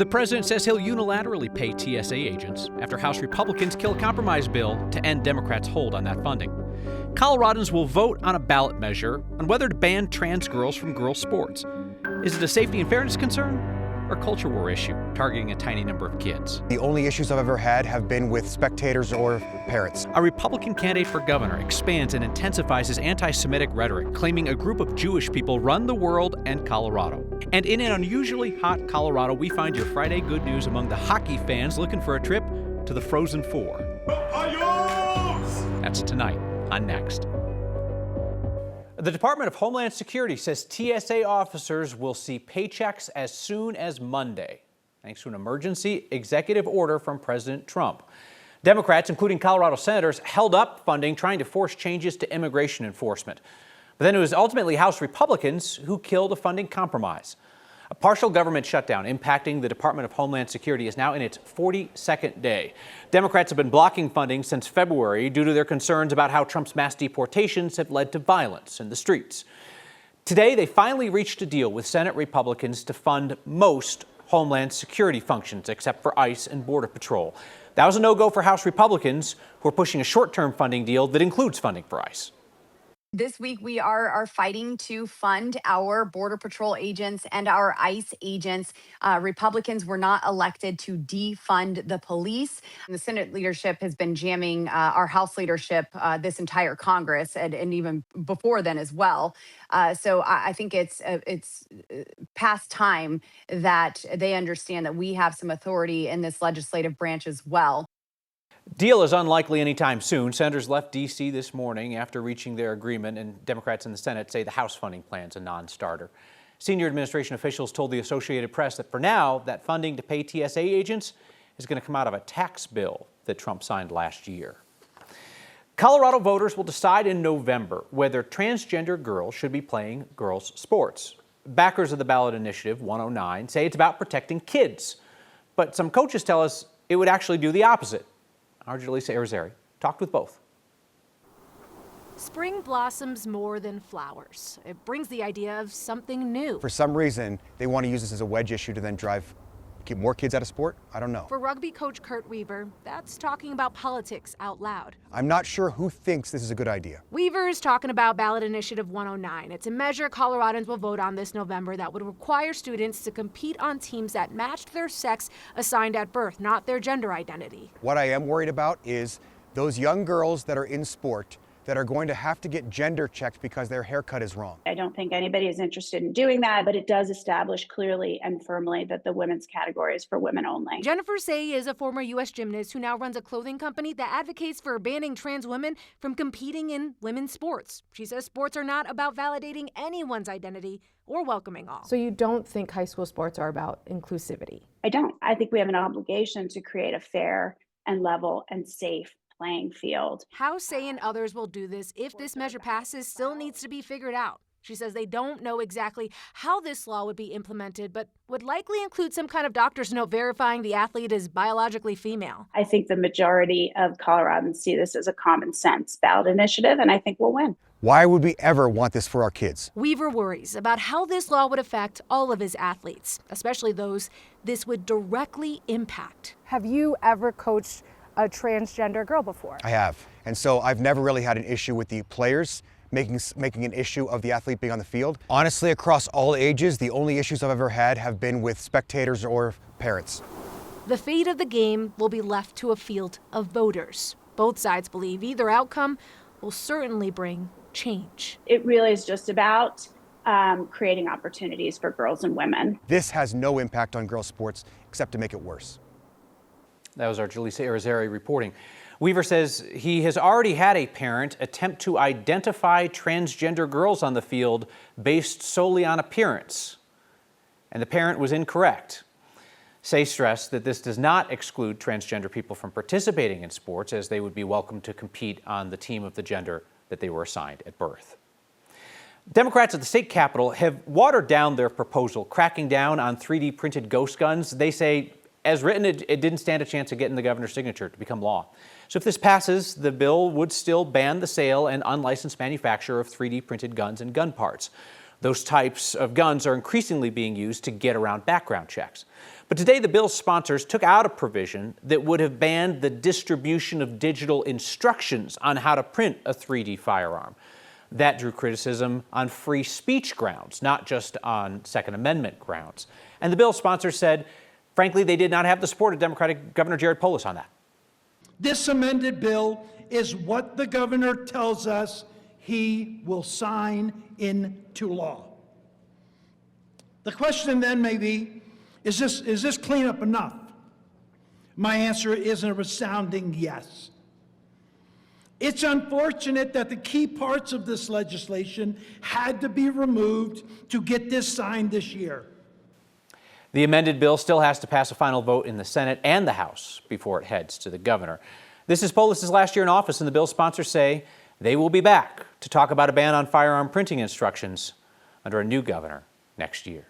The president says he'll unilaterally pay TSA agents after House Republicans kill a compromise bill to end Democrats' hold on that funding. Coloradans will vote on a ballot measure on whether to ban trans girls from girls' sports. Is it a safety and fairness concern or a culture war issue targeting a tiny number of kids? The only issues I've ever had have been with spectators or parents. A Republican candidate for governor expands and intensifies his anti-Semitic rhetoric, claiming a group of Jewish people run the world and Colorado. And in an unusually hot Colorado, we find your Friday good news among the hockey fans looking for a trip to the Frozen Four. That's tonight on Next. The Department of Homeland Security says TSA officers will see paychecks as soon as Monday, thanks to an emergency executive order from President Trump. Democrats, including Colorado senators, held up funding trying to force changes to immigration enforcement. But then it was ultimately House Republicans who killed a funding compromise. A partial government shutdown impacting the Department of Homeland Security is now in its 42nd day. Democrats have been blocking funding since February due to their concerns about how Trump's mass deportations have led to violence in the streets. Today, they finally reached a deal with Senate Republicans to fund most Homeland Security functions, except for ICE and Border Patrol. That was a no-go for House Republicans, who are pushing a short-term funding deal that includes funding for ICE. This week, we are fighting to fund our Border Patrol agents and our ICE agents. Republicans were not elected to defund the police. The Senate leadership has been jamming our House leadership this entire Congress and even before then as well. So I think it's past time that they understand that we have some authority in this legislative branch as well. Deal is unlikely anytime soon. Senators left D.C. this morning after reaching their agreement, and Democrats in the Senate say the House funding plan's a non-starter. Senior administration officials told the Associated Press that for now, that funding to pay TSA agents is going to come out of a tax bill that Trump signed last year. Colorado voters will decide in November whether transgender girls should be playing girls' sports. Backers of the ballot initiative, 109, say it's about protecting kids. But some coaches tell us it would actually do the opposite. Our TSA Shutdown talked with both. Spring blossoms more than flowers. It brings the idea of something new. For some reason, they want to use this as a wedge issue to then get more kids out of sport. I don't know. For rugby coach Kurt Weaver, that's talking about politics out loud. I'm not sure who thinks this is a good idea. Weaver's talking about ballot initiative 109. It's a measure Coloradans will vote on this November that would require students to compete on teams that matched their sex assigned at birth, not their gender identity. What I am worried about is those young girls that are in sport that are going to have to get gender checked because their haircut is wrong. I don't think anybody is interested in doing that, but it does establish clearly and firmly that the women's category is for women only. Jennifer Say is a former U.S. gymnast who now runs a clothing company that advocates for banning trans women from competing in women's sports. She says sports are not about validating anyone's identity or welcoming all. So you don't think high school sports are about inclusivity? I don't. I think we have an obligation to create a fair and level and safe playing field. How Say and others will do this if this measure passes still needs to be figured out. She says they don't know exactly how this law would be implemented, but would likely include some kind of doctor's note verifying the athlete is biologically female. I think the majority of Coloradans see this as a common sense ballot initiative, and I think we'll win. Why would we ever want this for our kids? Weaver worries about how this law would affect all of his athletes, especially those this would directly impact. Have you ever coached a transgender girl before? I have. And so I've never really had an issue with the players making an issue of the athlete being on the field. Honestly, across all ages, the only issues I've ever had have been with spectators or parents. The fate of the game will be left to a field of voters. Both sides believe either outcome will certainly bring change. It really is just about creating opportunities for girls and women. This has no impact on girls' sports except to make it worse. That was our Julissa Irizarry reporting. Weaver says he has already had a parent attempt to identify transgender girls on the field based solely on appearance, and the parent was incorrect. Say stressed that this does not exclude transgender people from participating in sports, as they would be welcome to compete on the team of the gender that they were assigned at birth. Democrats at the state capitol have watered down their proposal, cracking down on 3D printed ghost guns. They say, as written, it didn't stand a chance of getting the governor's signature to become law. So if this passes, the bill would still ban the sale and unlicensed manufacture of 3D printed guns and gun parts. Those types of guns are increasingly being used to get around background checks. But today, the bill's sponsors took out a provision that would have banned the distribution of digital instructions on how to print a 3D firearm. That drew criticism on free speech grounds, not just on Second Amendment grounds. And the bill's sponsors said, frankly, they did not have the support of Democratic Governor Jared Polis on that. This amended bill is what the governor tells us he will sign into law. The question then may be, is this cleanup enough? My answer is a resounding yes. It's unfortunate that the key parts of this legislation had to be removed to get this signed this year. The amended bill still has to pass a final vote in the Senate and the House before it heads to the governor. This is Polis's last year in office, and the bill's sponsors say they will be back to talk about a ban on firearm printing instructions under a new governor next year.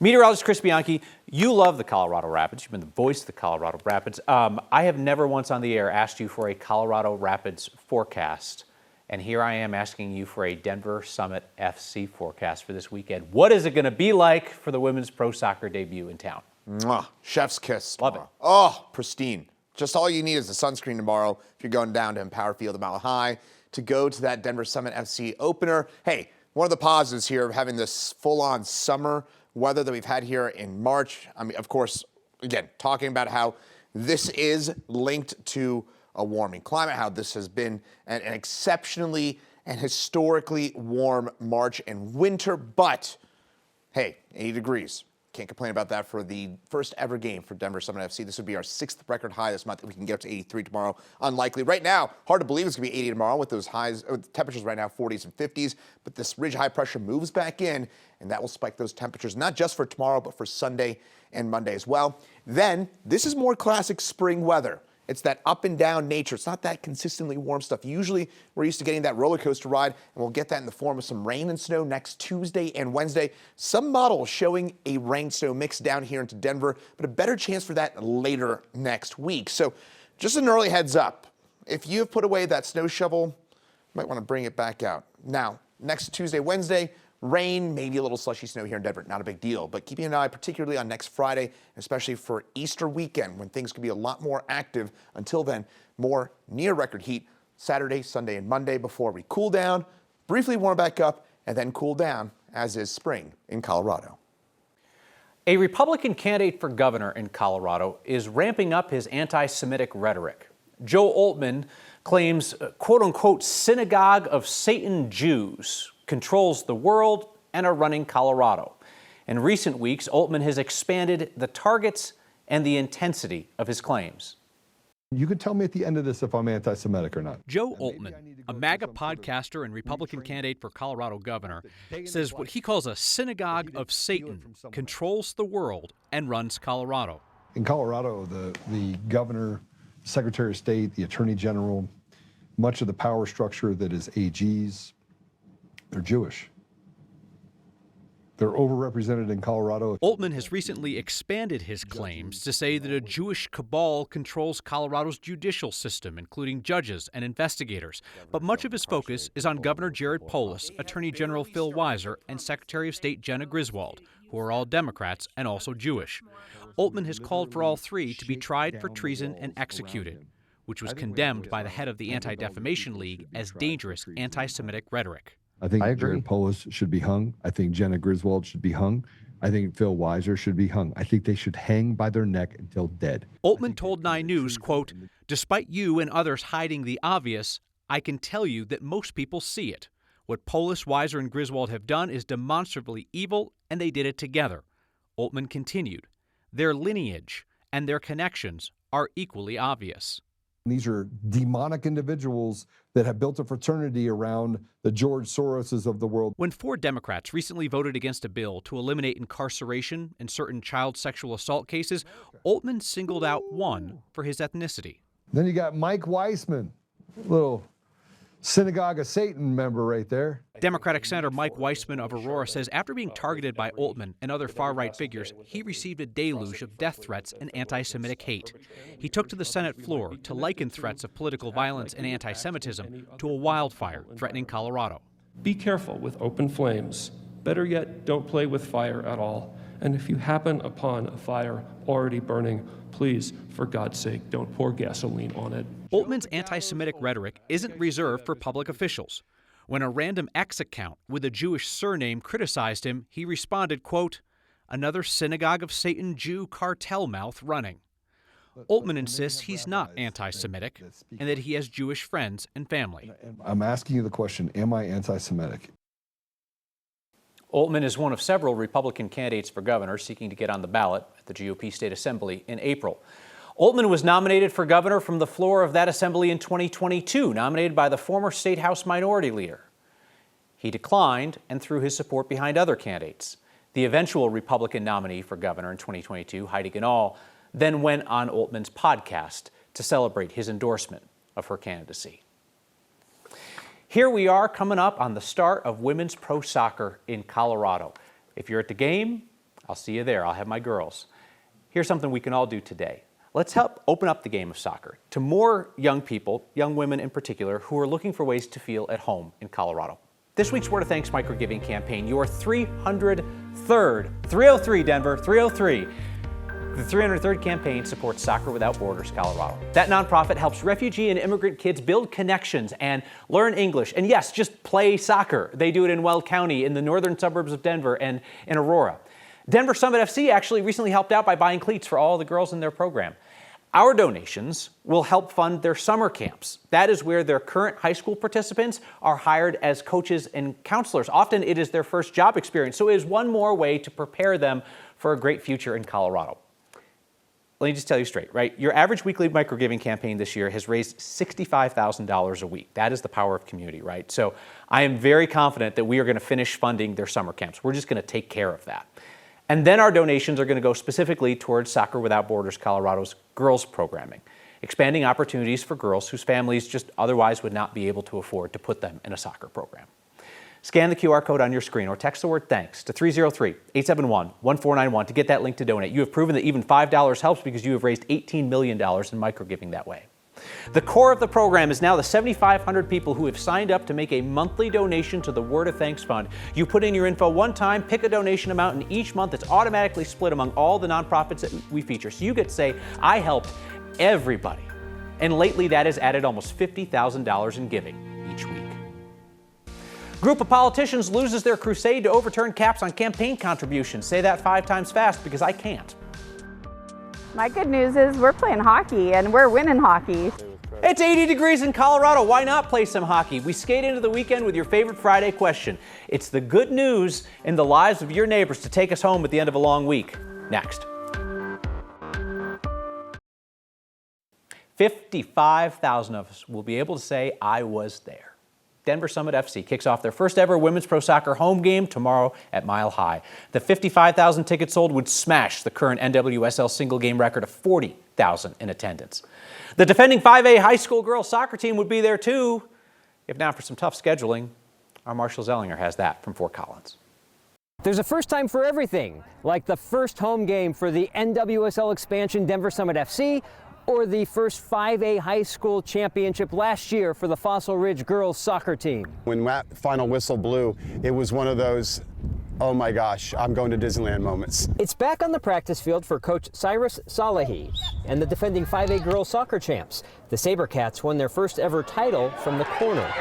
Meteorologist Chris Bianchi, you love the Colorado Rapids. You've been the voice of the Colorado Rapids. I have never once on the air asked you for a Colorado Rapids forecast, and here I am asking you for a Denver Summit FC forecast for this weekend. What is it going to be like for the women's pro soccer debut in town? Mwah, chef's kiss tomorrow. Love it. Oh, pristine. Just all you need is the sunscreen tomorrow if you're going down to Empower Field at Mile High to go to that Denver Summit FC opener. Hey, one of the positives here of having this full-on summer weather that we've had here in March. I mean, of course, again, talking about how this is linked to a warming climate, how this has been an exceptionally and historically warm March and winter, but hey, 80 degrees. Can't complain about that for the first ever game for Denver Summit FC. This would be our 6th record high this month. We can get up to 83 tomorrow. Unlikely. Right now, hard to believe it's going to be 80 tomorrow with those highs, with temperatures right now 40s and 50s. But this ridge high pressure moves back in, and that will spike those temperatures, not just for tomorrow, but for Sunday and Monday as well. Then, this is more classic spring weather. It's that up and down nature. It's not that consistently warm stuff. Usually, we're used to getting that roller coaster ride, and we'll get that in the form of some rain and snow next Tuesday and Wednesday. Some models showing a rain-snow mix down here into Denver, but a better chance for that later next week. So just an early heads up. If you have put away that snow shovel, you might want to bring it back out. Now, next Tuesday, Wednesday, rain, maybe a little slushy snow here in Denver, not a big deal, but keeping an eye particularly on next Friday, especially for Easter weekend when things could be a lot more active. Until then, more near record heat Saturday, Sunday, and Monday before we cool down, briefly warm back up, and then cool down, as is spring in Colorado. A Republican candidate for governor in Colorado is ramping up his anti-Semitic rhetoric. Joe Oltmann claims, quote-unquote, synagogue of Satan Jews controls the world and are running Colorado. In recent weeks, Oltmann has expanded the targets and the intensity of his claims. You can tell me at the end of this if I'm anti-Semitic or not. Joe Oltmann, a MAGA podcaster and Republican candidate for Colorado governor, says what he calls a synagogue of Satan controls the world and runs Colorado. In Colorado, the governor, secretary of state, the attorney general, much of the power structure that is AGs, they're Jewish. They're overrepresented in Colorado. Oltmann has recently expanded his claims to say that a Jewish cabal controls Colorado's judicial system, including judges and investigators. But much of his focus is on Governor Jared Polis, Attorney General Phil Weiser, and Secretary of State Jenna Griswold, who are all Democrats and also Jewish. Oltmann has called for all three to be tried for treason and executed, which was condemned by the head of the Anti-Defamation League as dangerous anti-Semitic rhetoric. I think Jared Polis should be hung. I think Jenna Griswold should be hung. I think Phil Weiser should be hung. I think they should hang by their neck until dead. Oltmann told 9 News, quote, "Despite you and others hiding the obvious, I can tell you that most people see it. What Polis, Weiser, and Griswold have done is demonstrably evil, and they did it together." Oltmann continued, "Their lineage and their connections are equally obvious." These are demonic individuals that have built a fraternity around the George Soroses of the world. When 4 Democrats recently voted against a bill to eliminate incarceration in certain child sexual assault cases, Oltmann singled out one for his ethnicity. Then you got Mike Weissman, little synagogue of Satan member right there. Democratic Senator Mike Weissman of Aurora says after being targeted by Oltmann and other far-right figures, he received a deluge of death threats and anti-Semitic hate. He took to the Senate floor to liken threats of political violence and anti-Semitism to a wildfire threatening Colorado. Be careful with open flames. Better yet, don't play with fire at all. And if you happen upon a fire already burning, please, for God's sake, don't pour gasoline on it. Oltmann's anti-Semitic rhetoric isn't reserved for public officials. When a random X account with a Jewish surname criticized him, he responded, quote, "Another synagogue of Satan Jew cartel mouth running." Oltmann insists he's not anti-Semitic and that he has Jewish friends and family. I'm asking you the question, am I anti-Semitic? Oltmann is one of several Republican candidates for governor seeking to get on the ballot at the GOP State Assembly in April. Oltmann was nominated for governor from the floor of that assembly in 2022, nominated by the former State House Minority Leader. He declined and threw his support behind other candidates. The eventual Republican nominee for governor in 2022, Heidi Ganahl, then went on Oltmann's podcast to celebrate his endorsement of her candidacy. Here we are coming up on the start of women's pro soccer in Colorado. If you're at the game, I'll see you there. I'll have my girls. Here's something we can all do today. Let's help open up the game of soccer to more young people, young women in particular, who are looking for ways to feel at home in Colorado. This week's Word of Thanks microgiving campaign, your 303rd, 303 Denver, 303. The 303rd campaign supports Soccer Without Borders Colorado. That nonprofit helps refugee and immigrant kids build connections and learn English. And yes, just play soccer. They do it in Weld County, in the northern suburbs of Denver, and in Aurora. Denver Summit FC actually recently helped out by buying cleats for all the girls in their program. Our donations will help fund their summer camps. That is where their current high school participants are hired as coaches and counselors. Often it is their first job experience, so it is one more way to prepare them for a great future in Colorado. Let me just tell you straight, right? Your average weekly microgiving campaign this year has raised $65,000 a week. That is the power of community, right? So I am very confident that we are going to finish funding their summer camps. We're just going to take care of that. And then our donations are going to go specifically towards Soccer Without Borders Colorado's girls programming, expanding opportunities for girls whose families just otherwise would not be able to afford to put them in a soccer program. Scan the QR code on your screen or text the word THANKS to 303-871-1491 to get that link to donate. You have proven that even $5 helps because you have raised $18 million in microgiving that way. The core of the program is now the 7,500 people who have signed up to make a monthly donation to the Word of Thanks Fund. You put in your info one time, pick a donation amount, and each month it's automatically split among all the nonprofits that we feature. So you get to say, I helped everybody. And lately that has added almost $50,000 in giving each week. Group of politicians loses their crusade to overturn caps on campaign contributions. Say that 5 times fast because I can't. My good news is we're playing hockey and we're winning hockey. It's 80 degrees in Colorado. Why not play some hockey? We skate into the weekend with your favorite Friday question. It's the good news in the lives of your neighbors to take us home at the end of a long week. Next. 55,000 of us will be able to say, I was there. Denver Summit FC kicks off their first ever women's pro soccer home game tomorrow at Mile High. The 55,000 tickets sold would smash the current NWSL single game record of 40,000 in attendance. The defending 5A high school girls soccer team would be there too, if not for some tough scheduling. Our Marshall Zellinger has that from Fort Collins. There's a first time for everything, like the first home game for the NWSL expansion Denver Summit FC, or the first 5A high school championship last year for the Fossil Ridge girls soccer team. When that final whistle blew, it was one of those, oh my gosh, I'm going to Disneyland moments. It's back on the practice field for Coach Cyrus Salahi and the defending 5A girls soccer champs. The SaberCats won their first ever title from the corner.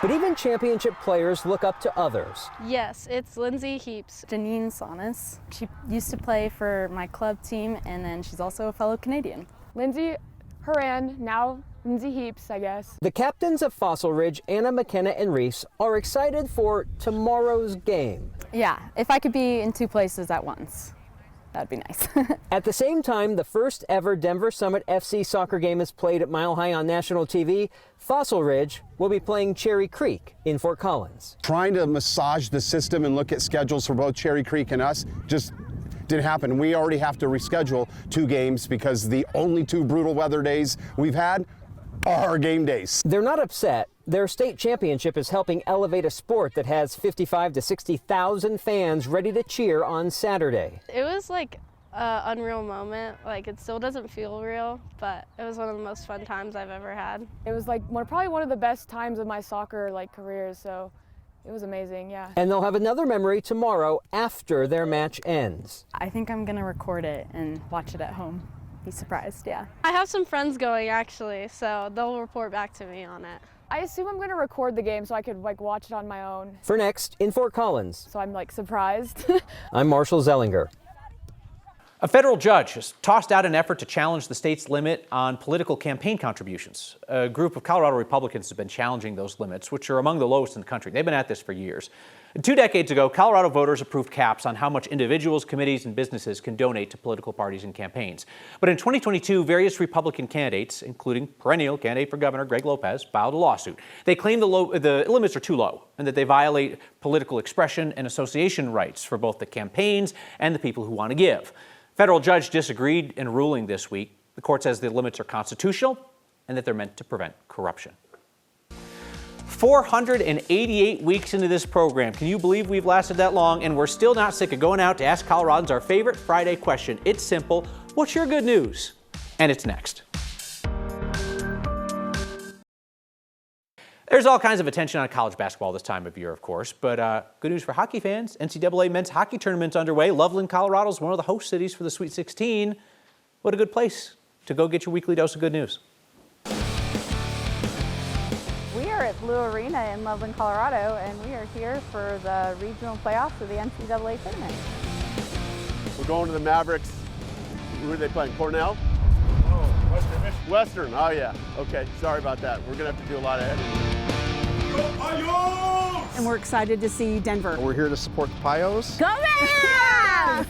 But even championship players look up to others. Yes, it's Lindsay Heaps. Janine Sonis. She used to play for my club team, and then she's also a fellow Canadian. Lindsay Horan, now Lindsay Heaps, I guess. The captains of Fossil Ridge, Anna McKenna and Reese, are excited for tomorrow's game. Yeah, if I could be in 2 places at once, that'd be nice. At the same time, the first ever Denver Summit FC soccer game is played at Mile High on national TV. Fossil Ridge will be playing Cherry Creek in Fort Collins. Trying to massage the system and look at schedules for both Cherry Creek and us just didn't happen. We already have to reschedule 2 games because the only 2 brutal weather days we've had are game days. They're not upset. Their state championship is helping elevate a sport that has 55,000 to 60,000 fans ready to cheer on Saturday. It was like an unreal moment. Like, it still doesn't feel real, but it was one of the most fun times I've ever had. It was like probably one of the best times of my soccer career, so It was amazing, yeah. And they'll have another memory tomorrow after their match ends. I think I'm gonna record it and watch it at home. Be surprised, yeah. I have some friends going actually, so they'll report back to me on it. I assume I'm gonna record the game so I could watch it on my own. For next, in Fort Collins, So I'm surprised. I'm Marshall Zellinger. A federal judge has tossed out an effort to challenge the state's limit on political campaign contributions. A group of Colorado Republicans has been challenging those limits, which are among the lowest in the country. They've been at this for years. 2 decades ago, Colorado voters approved caps on how much individuals, committees, and businesses can donate to political parties and campaigns. But in 2022, various Republican candidates, including perennial candidate for governor Greg Lopez, filed a lawsuit. They claim the limits are too low and that they violate political expression and association rights for both the campaigns and the people who want to give. Federal judge disagreed in ruling this week. The court says the limits are constitutional and that they're meant to prevent corruption. 488 weeks into this program. Can you believe we've lasted that long? And we're still not sick of going out to ask Coloradans our favorite Friday question. It's simple. What's your good news? And it's next. There's all kinds of attention on college basketball this time of year, of course, but good news for hockey fans. NCAA men's hockey tournament's underway. Loveland, Colorado is one of the host cities for the Sweet 16. What a good place to go get your weekly dose of good news. We are at Blue Arena in Loveland, Colorado, and we are here for the regional playoffs of the NCAA tournament. We're going to the Mavericks. Who are they playing? Cornell? Oh, Western Michigan. Western, oh yeah. Okay, sorry about that. We're gonna have to do a lot of editing. And we're excited to see Denver. We're here to support the Pios. Go Bears!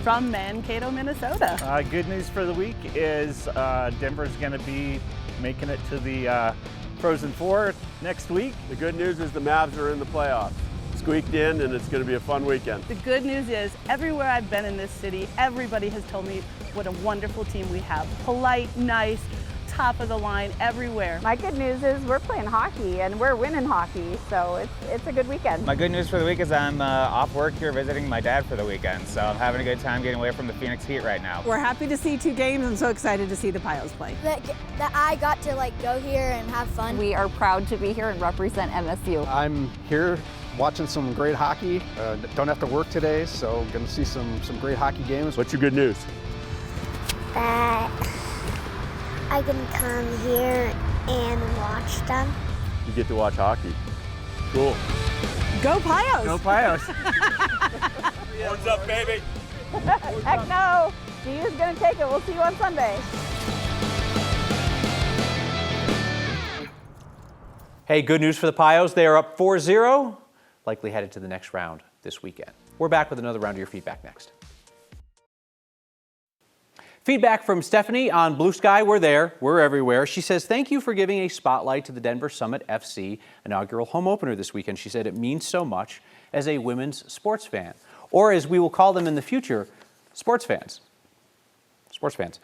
From Mankato, Minnesota. Good news for the week is Denver's going to be making it to the Frozen Four next week. The good news is the Mavs are in the playoffs. Squeaked in, and it's going to be a fun weekend. The good news is everywhere I've been in this city, everybody has told me what a wonderful team we have. Polite, nice, top of the line everywhere. My good news is we're playing hockey and we're winning hockey, so it's a good weekend. My good news for the week is I'm off work here visiting my dad for the weekend, so I'm having a good time getting away from the Phoenix Heat right now. We're happy to see 2 games and so excited to see the Pios play. That I got to go here and have fun. We are proud to be here and represent MSU. I'm here watching some great hockey. Don't have to work today, so going to see some great hockey games. What's your good news? That I can come here and watch them. You get to watch hockey. Cool. Go Pios! Go Pios! Horns up, baby! Heck no! GU's gonna take it. We'll see you on Sunday. Hey, good news for the Pios. They are up 4-0, likely headed to the next round this weekend. We're back with another round of your feedback next. Feedback from Stephanie on Blue Sky. We're there. We're everywhere. She says, thank you for giving a spotlight to the Denver Summit FC inaugural home opener this weekend. She said it means so much as a women's sports fan, or as we will call them in the future, sports fans. Sports fans.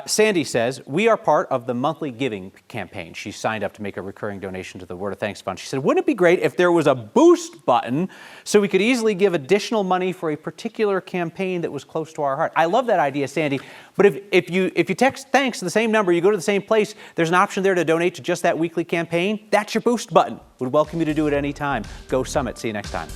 Sandy says, we are part of the monthly giving campaign. She signed up to make a recurring donation to the Word of Thanks Fund. She said, wouldn't it be great if there was a boost button so we could easily give additional money for a particular campaign that was close to our heart? I love that idea, Sandy. But if you text thanks to the same number, you go to the same place, there's an option there to donate to just that weekly campaign. That's your boost button. Would welcome you to do it anytime. Go Summit. See you next time.